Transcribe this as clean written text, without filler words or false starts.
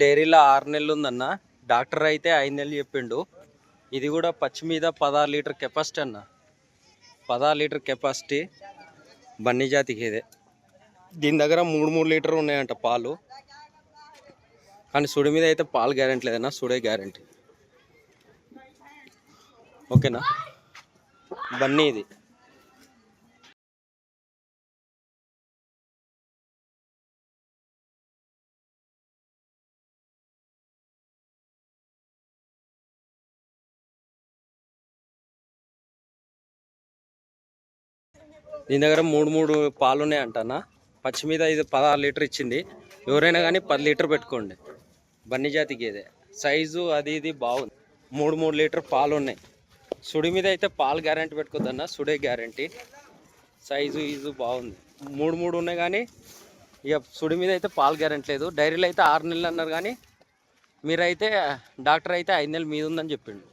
డైరీలో 6 నెలలు ఉందన్న. డాక్టర్ అయితే 5 నెలలు చెప్పిండు. ఇది కూడా పచ్చి మీద 16 లీటర్ కెపాసిటీ అన్న. 16 లీటర్ కెపాసిటీ బన్నీ జాతికి ఇదే. దీని దగ్గర 3 లీటర్ ఉన్నాయంట పాలు. కానీ సుడి మీద అయితే పాలు గ్యారెంటీ లేదన్నా, సుడే గ్యారెంటీ. ఓకేనా? బన్నీ ఇది. దీని దగ్గర 3 పాలు ఉన్నాయంటన్నా. పచ్చి మీద ఇది 16 లీటర్ ఇచ్చింది. ఎవరైనా కానీ 10 లీటర్ పెట్టుకోండి. బన్నీ జాతికి ఇదే. సైజు అది ఇది బాగుంది. 3 లీటర్ పాలు ఉన్నాయి. సుడి మీద అయితే పాలు గ్యారెంటీ పెట్టుకోద్దన్న, సుడే గ్యారెంటీ. సైజు ఈజు బాగుంది. 3 ఉన్నాయి కానీ ఇక సుడి మీద అయితే పాలు గ్యారెంటీ లేదు. డైరీలో అయితే 6 నెలలు అన్నారు కానీ మీరైతే డాక్టర్ అయితే 5 నెలల మీద ఉందని చెప్పిండు.